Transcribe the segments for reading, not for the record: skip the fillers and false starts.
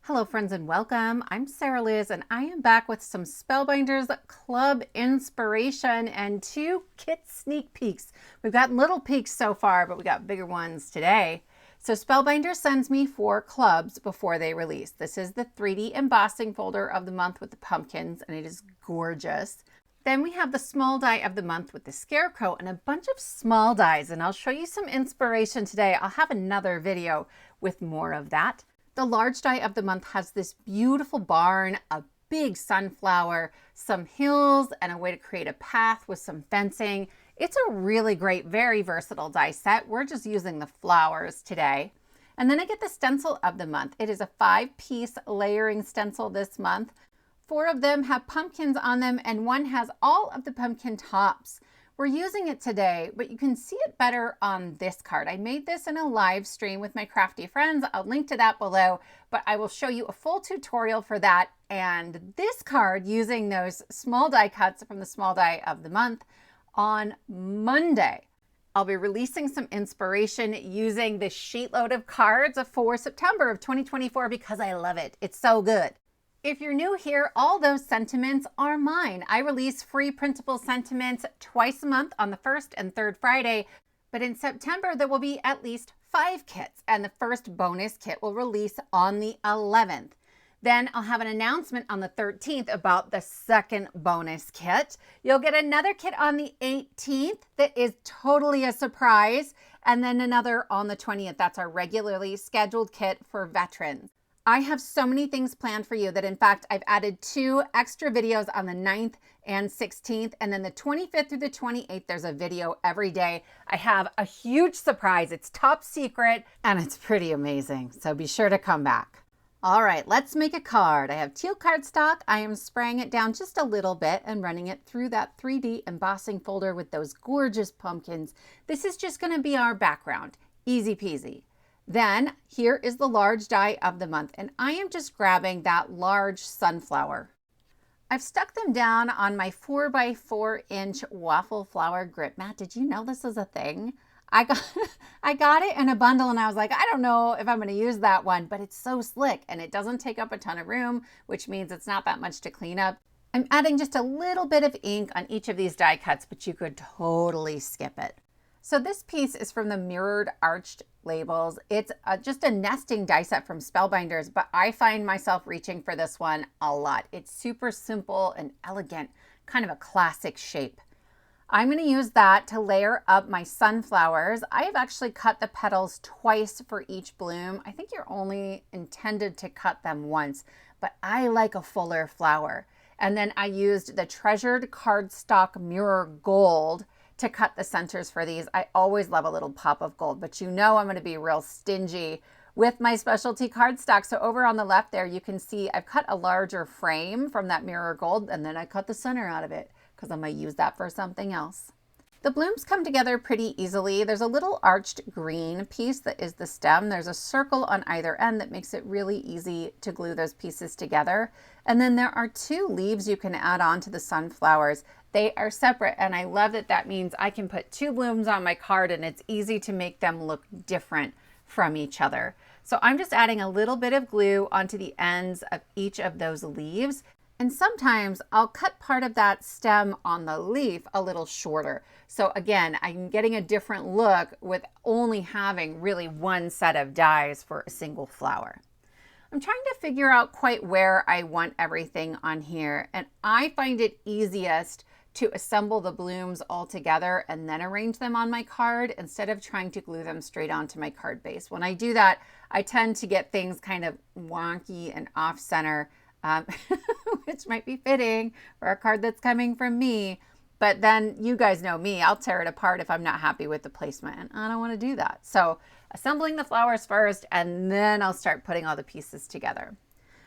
Hello friends and welcome. I'm Sarah Liz and I am back with some Spellbinders Club inspiration and 2 kit sneak peeks. We've got little peeks so far, but we got bigger ones today. So Spellbinders sends me 4 clubs before they release. This is the 3D embossing folder of the month with the pumpkins, and it is gorgeous. Then we have the small die of the month with the scarecrow and a bunch of small dies, and I'll show you some inspiration today. I'll have another video with more of that. The large die of the month has this beautiful barn, a big sunflower, some hills, and a way to create a path with some fencing. It's a really great, very versatile die set. We're just using the flowers today. And then I get the stencil of the month. It is a 5-piece layering stencil this month. 4 of them have pumpkins on them, and 1 has all of the pumpkin tops. We're using it today, but you can see it better on this card. I made this in a live stream with my crafty friends. I'll link to that below, but I will show you a full tutorial for that and this card using those small die cuts from the small die of the month on Monday. I'll be releasing some inspiration using this sheetload of cards for September of 2024 because I love it. It's so good. If you're new here, all those sentiments are mine. I release free printable sentiments twice a month on the 1st and 3rd Friday, but in September there will be at least 5 kits, and the first bonus kit will release on the 11th. Then I'll have an announcement on the 13th about the second bonus kit. You'll get another kit on the 18th that is totally a surprise, and then another on the 20th. That's our regularly scheduled kit for veterans. I have so many things planned for you that in fact I've added 2 extra videos on the 9th and 16th, and then the 25th through the 28th there's a video every day. I have a huge surprise. It's top secret and it's pretty amazing, so be sure to come back. All right, let's make a card. I have teal cardstock. I am spraying it down just a little bit and running it through that 3D embossing folder with those gorgeous pumpkins. This is just going to be our background. Easy peasy. Then here is the large die of the month, and I am just grabbing that large sunflower. I've stuck them down on my 4x4-inch waffle flower grip mat. Did you know this is a thing? I got it in a bundle and I was like, I don't know if I'm going to use that one, but it's so slick and it doesn't take up a ton of room, which means it's not that much to clean up. I'm adding just a little bit of ink on each of these die cuts, but you could totally skip it. So this piece is from the mirrored arched labels. It's just a nesting die set from Spellbinders, but I find myself reaching for this one a lot. It's super simple and elegant, kind of a classic shape. I'm going to use that to layer up my sunflowers. I have actually cut the petals twice for each bloom. I think you're only intended to cut them once, but I like a fuller flower. And then I used the treasured cardstock mirror gold to cut the centers for these. I always love a little pop of gold, but you know I'm going to be real stingy with my specialty cardstock. So over on the left there, you can see I've cut a larger frame from that mirror gold, and then I cut the center out of it because I'm going to use that for something else. The blooms come together pretty easily. There's a little arched green piece that is the stem. There's a circle on either end that makes it really easy to glue those pieces together. And then there are 2 leaves you can add on to the sunflowers. They are separate, and I love that that means I can put 2 blooms on my card and it's easy to make them look different from each other. So I'm just adding a little bit of glue onto the ends of each of those leaves. And sometimes I'll cut part of that stem on the leaf a little shorter. So again, I'm getting a different look with only having really 1 set of dies for a single flower. I'm trying to figure out quite where I want everything on here, and I find it easiest to assemble the blooms all together and then arrange them on my card instead of trying to glue them straight onto my card base. When I do that, I tend to get things kind of wonky and off center, which might be fitting for a card that's coming from me. But then you guys know me, I'll tear it apart if I'm not happy with the placement, and I don't want to do that. So assembling the flowers first, and then I'll start putting all the pieces together.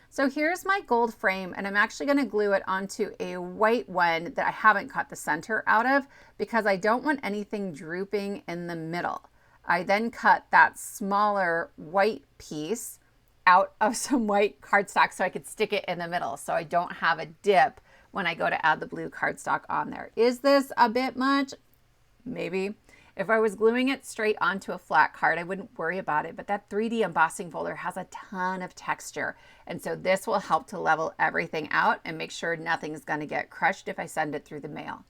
So here's my gold frame, and I'm actually going to glue it onto a white one that I haven't cut the center out of because I don't want anything drooping in the middle. I then cut that smaller white piece out of some white cardstock so I could stick it in the middle so I don't have a dip when I go to add the blue cardstock on there. Is this a bit much? Maybe. If I was gluing it straight onto a flat card, I wouldn't worry about it, but that 3D embossing folder has a ton of texture. And so this will help to level everything out and make sure nothing's going to get crushed if I send it through the mail.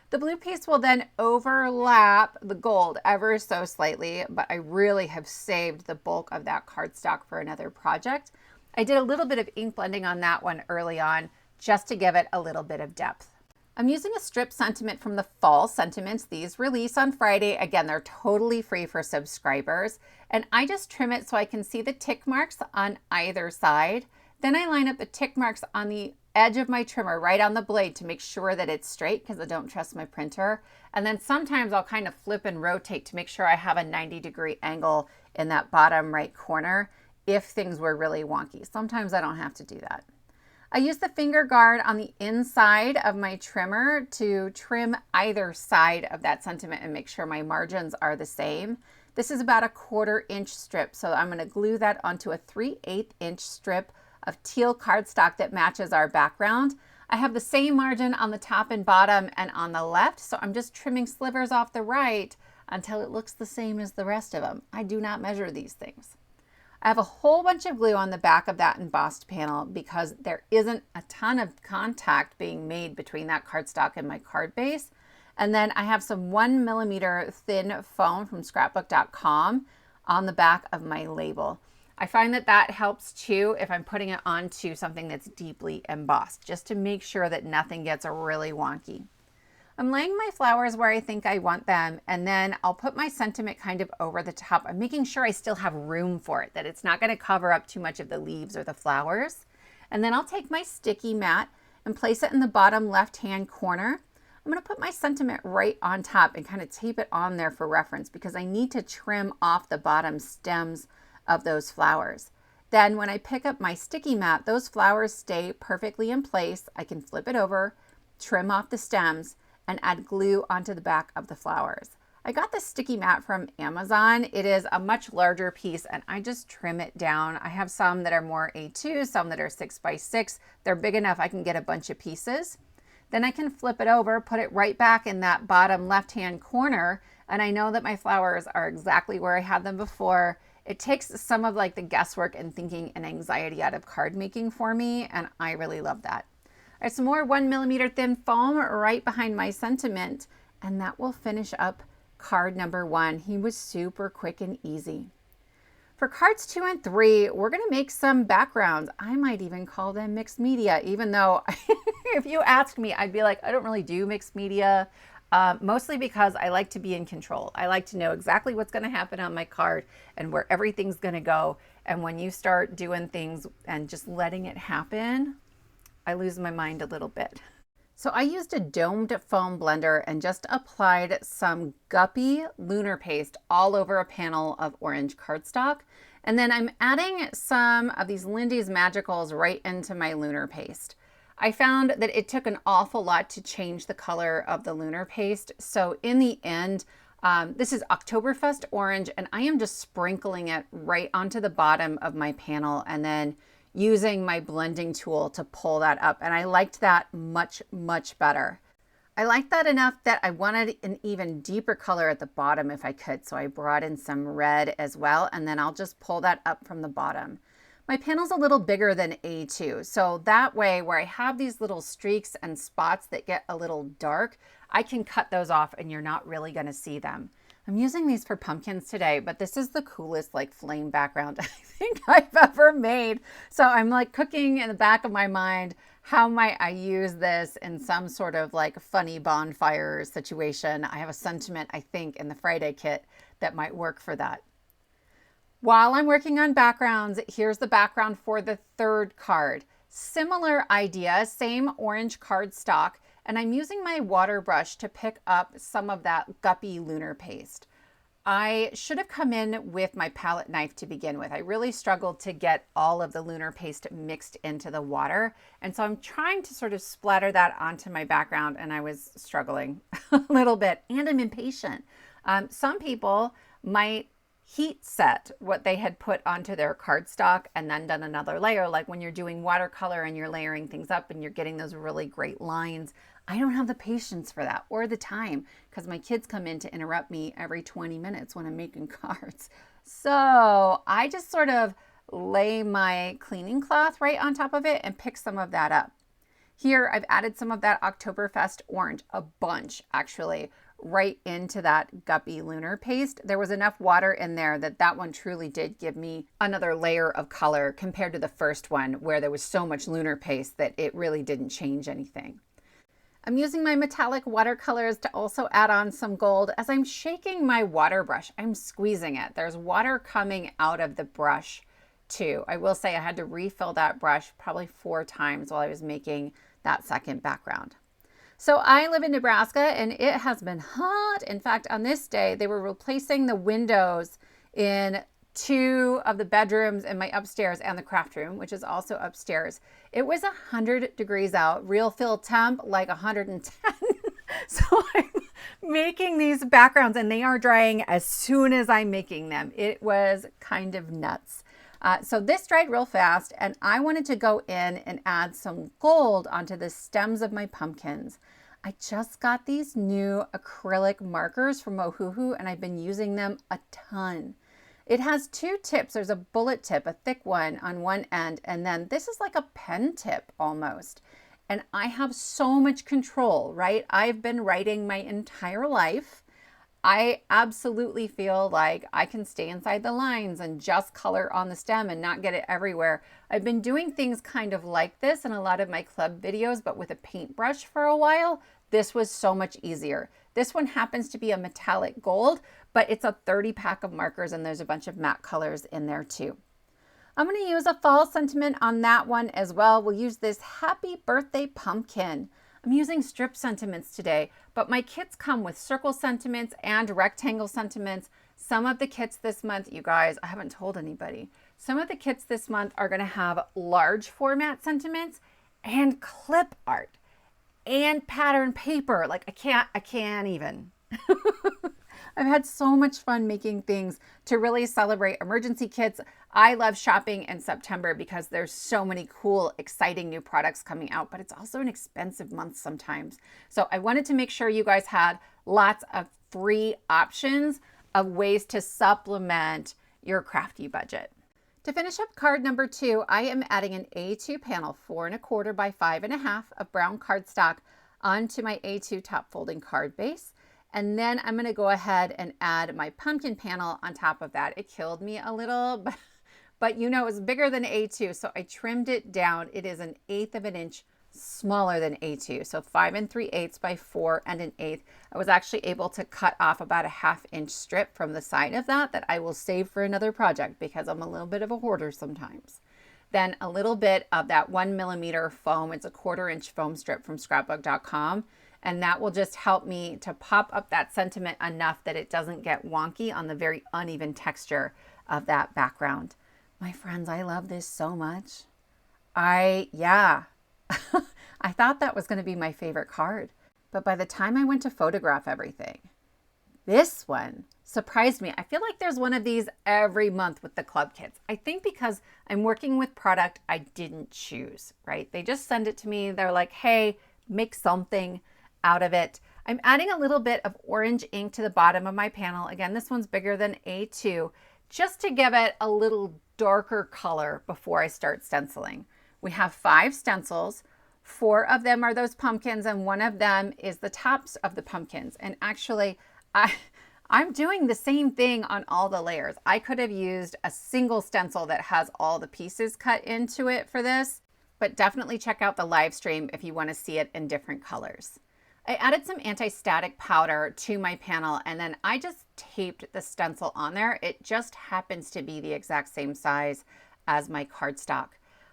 The blue piece will then overlap the gold ever so slightly, but I really have saved the bulk of that cardstock for another project. I did a little bit of ink blending on that one early on just to give it a little bit of depth. I'm using a strip sentiment from the fall sentiments. These release on Friday. Again, they're totally free for subscribers. And I just trim it so I can see the tick marks on either side. Then I line up the tick marks on the edge of my trimmer right on the blade to make sure that it's straight because I don't trust my printer. And then sometimes I'll kind of flip and rotate to make sure I have a 90-degree angle in that bottom right corner if things were really wonky. Sometimes I don't have to do that. I use the finger guard on the inside of my trimmer to trim either side of that sentiment and make sure my margins are the same. This is about a 1/4 inch strip, so I'm going to glue that onto a 3/8 inch strip of teal cardstock that matches our background. I have the same margin on the top and bottom and on the left, so I'm just trimming slivers off the right until it looks the same as the rest of them. I do not measure these things. I have a whole bunch of glue on the back of that embossed panel because there isn't a ton of contact being made between that cardstock and my card base. And then I have some 1mm thin foam from scrapbook.com on the back of my label. I find that that helps too if I'm putting it onto something that's deeply embossed, just to make sure that nothing gets really wonky. I'm laying my flowers where I think I want them, and then I'll put my sentiment kind of over the top. I'm making sure I still have room for it, that it's not going to cover up too much of the leaves or the flowers. And then I'll take my sticky mat and place it in the bottom left-hand corner. I'm going to put my sentiment right on top and kind of tape it on there for reference because I need to trim off the bottom stems of those flowers. Then when I pick up my sticky mat, those flowers stay perfectly in place. I can flip it over, trim off the stems, and add glue onto the back of the flowers. I got this sticky mat from Amazon. It is a much larger piece and I just trim it down. I have some that are more A2, some that are 6x6. They're big enough I can get a bunch of pieces. Then I can flip it over, put it right back in that bottom left-hand corner, and I know that my flowers are exactly where I had them before. It takes some of like the guesswork and thinking and anxiety out of card making for me, and I really love that. I have some more 1mm thin foam right behind my sentiment, and that will finish up card number 1. He was super quick and easy. For cards 2 and 3, we're going to make some backgrounds. I might even call them mixed media, even though if you ask me, I'd be like, I don't really do mixed media, mostly because I like to be in control. I like to know exactly what's going to happen on my card and where everything's going to go. And when you start doing things and just letting it happen, I lose my mind a little bit. So I used a domed foam blender and just applied some Guppy Lunar paste all over a panel of orange cardstock. And then I'm adding some of these Lindy's Magicals right into my Lunar paste. I found that it took an awful lot to change the color of the Lunar paste. So in the end, this is Oktoberfest orange, and I am just sprinkling it right onto the bottom of my panel and then using my blending tool to pull that up. And I liked that much, much better. I liked that enough that I wanted an even deeper color at the bottom if I could. So I brought in some red as well, and then I'll just pull that up from the bottom. My panel's a little bigger than A2. So that way, where I have these little streaks and spots that get a little dark, I can cut those off and you're not really gonna see them. I'm using these for pumpkins today, but this is the coolest like flame background I think I've ever made. So I'm like cooking in the back of my mind, how might I use this in some sort of like funny bonfire situation? I have a sentiment, I think, in the Friday kit that might work for that. While I'm working on backgrounds, here's the background for the 3rd card. Similar idea, same orange cardstock, and I'm using my water brush to pick up some of that Guppy Lunar paste. I should have come in with my palette knife to begin with. I really struggled to get all of the Lunar paste mixed into the water, and so I'm trying to sort of splatter that onto my background, and I was struggling a little bit, and I'm impatient. Some people might heat set what they had put onto their cardstock and then done another layer. Like when you're doing watercolor and you're layering things up and you're getting those really great lines. I don't have the patience for that or the time because my kids come in to interrupt me every 20 minutes when I'm making cards. So I just sort of lay my cleaning cloth right on top of it and pick some of that up. Here I've added some of that Oktoberfest orange, a bunch actually, right into that Guppy Lunar paste. There was enough water in there that one truly did give me another layer of color compared to the first one where there was so much Lunar paste that it really didn't change anything. I'm using my metallic watercolors to also add on some gold. As I'm shaking my water brush, I'm squeezing it. There's water coming out of the brush too. I will say I had to refill that brush probably 4 times while I was making that second background. So I live in Nebraska and it has been hot. In fact, on this day, they were replacing the windows in 2 of the bedrooms in my upstairs and the craft room, which is also upstairs. It was 100 degrees out, real feel temp like 110. So I'm making these backgrounds and they are drying as soon as I'm making them. It was kind of nuts. So this dried real fast and I wanted to go in and add some gold onto the stems of my pumpkins. I just got these new acrylic markers from Ohuhu and I've been using them a ton. It has 2 tips. There's a bullet tip, a thick one on one end, and then this is like a pen tip almost. And I have so much control, right? I've been writing my entire life. I absolutely feel like I can stay inside the lines and just color on the stem and not get it everywhere. I've been doing things kind of like this in a lot of my club videos, but with a paintbrush for a while. This was so much easier. This one happens to be a metallic gold, but it's a 30 pack of markers and there's a bunch of matte colors in there too. I'm going to use a fall sentiment on that one as well. We'll use this Happy Birthday Pumpkin. I'm using strip sentiments today, but my kits come with circle sentiments and rectangle sentiments. Some of the kits this month, you guys, I haven't told anybody. Some of the kits this month are going to have large format sentiments and clip art and pattern paper. Like I can't even. I've had so much fun making things to really celebrate emergency kits. I love shopping in September because there's so many cool, exciting new products coming out, but it's also an expensive month sometimes. So I wanted to make sure you guys had lots of free options of ways to supplement your crafty budget. To finish up card number 2, I am adding an A2 panel, 4 1/4 by 5 1/2 of brown cardstock onto my A2 top folding card base. And then I'm going to go ahead and add my pumpkin panel on top of that. It killed me a little, but you know, it's bigger than A2, so I trimmed it down. It is 1/8 of an inch smaller than A2, so 5 3/8 by 4 1/8. I was actually able to cut off about a 1/2 inch strip from the side of that I will save for another project because I'm a little bit of a hoarder sometimes. Then a little bit of that 1 millimeter foam. It's a 1/4 inch foam strip from scrapbook.com. And that will just help me to pop up that sentiment enough that it doesn't get wonky on the very uneven texture of that background. My friends, I love this so much. Yeah, I thought that was going to be my favorite card. But by the time I went to photograph everything, this one surprised me. I feel like there's one of these every month with the club kits. I think because I'm working with product I didn't choose, right? They just send it to me. They're like, hey, make something out of it. I'm adding a little bit of orange ink to the bottom of my panel. Again, this one's bigger than A2, just to give it a little darker color before I start stenciling. We have 5 stencils. 4 of them are those pumpkins and 1 of them is the tops of the pumpkins. And actually, I'm doing the same thing on all the layers. I could have used a single stencil that has all the pieces cut into it for this, but definitely check out the live stream if you want to see it in different colors. I added some anti-static powder to my panel and then I just taped the stencil on there. It just happens to be the exact same size as my cardstock.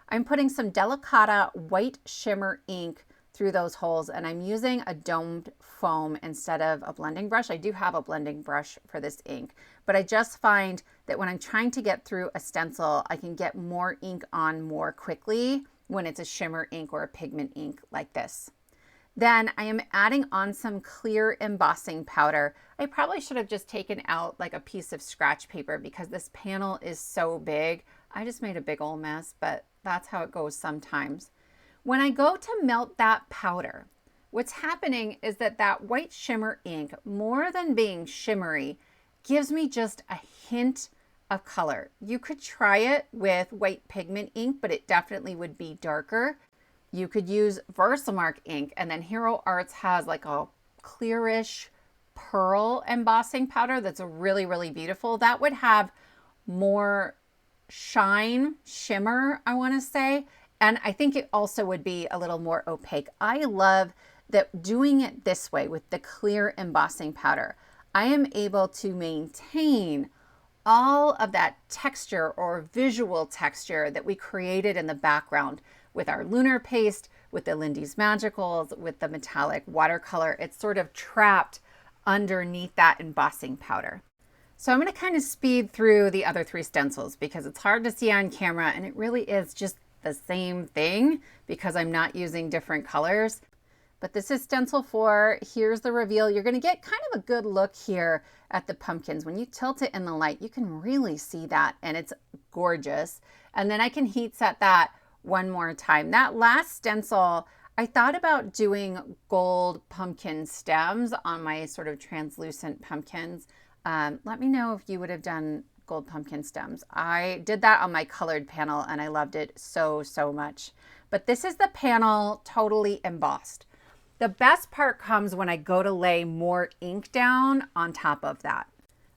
I'm putting some Delicata white shimmer ink through those holes and I'm using a domed foam instead of a blending brush. I do have a blending brush for this ink, but I just find that when I'm trying to get through a stencil, I can get more ink on more quickly when it's a shimmer ink or a pigment ink like this. Then I am adding on some clear embossing powder. I probably should have just taken out like a piece of scratch paper because this panel is so big. I just made a big old mess, but that's how it goes sometimes. When I go to melt that powder, what's happening is that that white shimmer ink, more than being shimmery, gives me just a hint of color. You could try it with white pigment ink, but it definitely would be darker. You could use Versamark ink, and then Hero Arts has like a clearish pearl embossing powder that's really, really beautiful. That would have more shine, shimmer, I want to say. And I think it also would be a little more opaque. I love that doing it this way with the clear embossing powder, I am able to maintain all of that texture or visual texture that we created in the background with our Lunar paste, with the Lindy's Magicals, with the metallic watercolor. It's sort of trapped underneath that embossing powder. So I'm going to kind of speed through the other 3 stencils because it's hard to see on camera and it really is just the same thing because I'm not using different colors. But this is stencil 4. Here's the reveal. You're going to get kind of a good look here at the pumpkins. When you tilt it in the light, you can really see that and it's gorgeous. And then I can heat set that one more time. That last stencil, I thought about doing gold pumpkin stems on my sort of translucent pumpkins. Let me know if you would have done gold pumpkin stems. I did that on my colored panel and I loved it so, so much. But this is the panel totally embossed. The best part comes when I go to lay more ink down on top of that.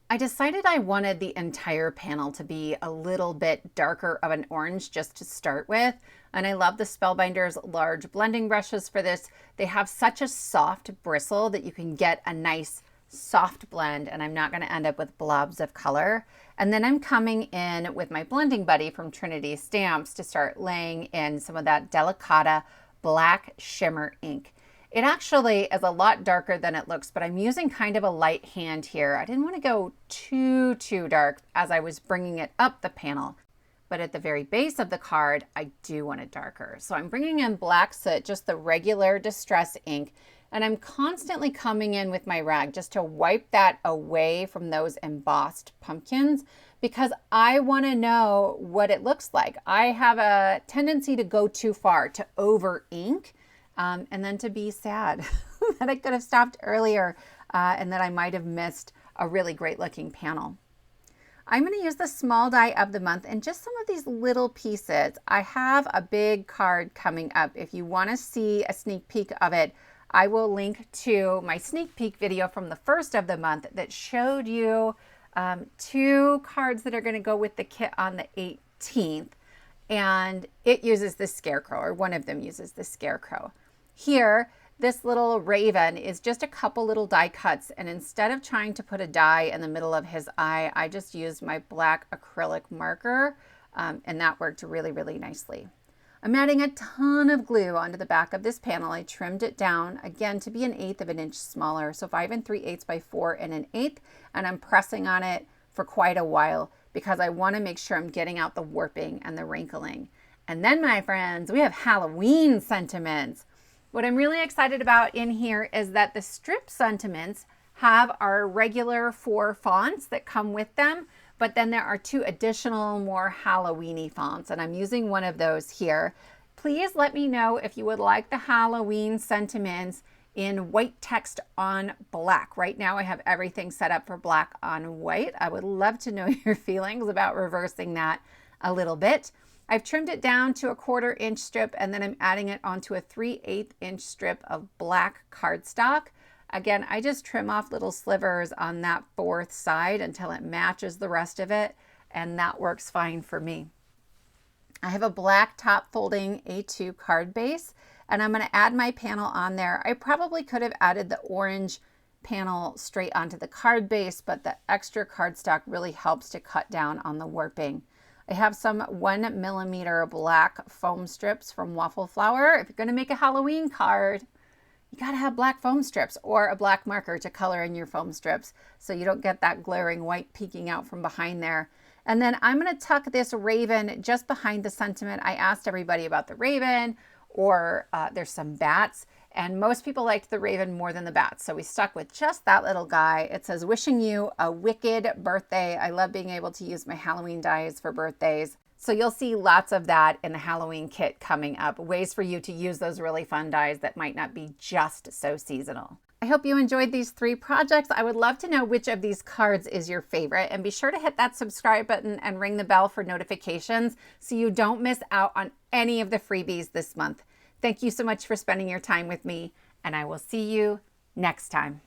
I decided I wanted the entire panel to be a little bit darker of an orange just to start with. And I love the Spellbinders large blending brushes for this. They have such a soft bristle that you can get a nice soft blend and I'm not going to end up with blobs of color. And then I'm coming in with my blending buddy from Trinity Stamps to start laying in some of that Delicata black shimmer ink. It actually is a lot darker than it looks, but I'm using kind of a light hand here. I didn't want to go too dark as I was bringing it up the panel. But at the very base of the card, I do want it darker. So I'm bringing in black soot, just the regular distress ink, and I'm constantly coming in with my rag just to wipe that away from those embossed pumpkins because I want to know what it looks like. I have a tendency to go too far, to over ink. And then to be sad that I could have stopped earlier and that I might have missed a really great looking panel. I'm going to use the small die of the month and just some of these little pieces. I have a big card coming up. If you want to see a sneak peek of it, I will link to my sneak peek video from the first of the month that showed you 2 cards that are going to go with the kit on the 18th. And it uses the scarecrow, or one of them uses the scarecrow. Here, this little raven is just a couple little die cuts, and instead of trying to put a die in the middle of his eye, I just used my black acrylic marker, and that worked really, really nicely. I'm adding a ton of glue onto the back of this panel. I trimmed it down, again, to be 1/8 of an inch smaller, so 5 3/8 by 4 1/8, and I'm pressing on it for quite a while because I want to make sure I'm getting out the warping and the wrinkling. And then, my friends, we have Halloween sentiments. What I'm really excited about in here is that the strip sentiments have our regular 4 fonts that come with them, but then there are 2 additional more Halloween-y fonts, and I'm using one of those here. Please let me know if you would like the Halloween sentiments in white text on black. Right now I have everything set up for black on white. I would love to know your feelings about reversing that a little bit. I've trimmed it down to a 1/4 inch strip and then I'm adding it onto a 3/8 inch strip of black cardstock. Again, I just trim off little slivers on that 4th side until it matches the rest of it, and that works fine for me. I have a black top folding A2 card base, and I'm going to add my panel on there. I probably could have added the orange panel straight onto the card base, but the extra cardstock really helps to cut down on the warping. I have some 1mm black foam strips from Waffle Flower. If you're going to make a Halloween card, you got to have black foam strips or a black marker to color in your foam strips so you don't get that glaring white peeking out from behind there. And then I'm going to tuck this raven just behind the sentiment. I asked everybody about the raven, or there's some bats, And most people liked the raven more than the bat, so we stuck with just that little guy. It says, wishing you a wicked birthday. I love being able to use my Halloween dies for birthdays. So you'll see lots of that in the Halloween kit coming up, ways for you to use those really fun dies that might not be just so seasonal. I hope you enjoyed these 3 projects. I would love to know which of these cards is your favorite, and be sure to hit that subscribe button and ring the bell for notifications so you don't miss out on any of the freebies this month. Thank you so much for spending your time with me, and I will see you next time.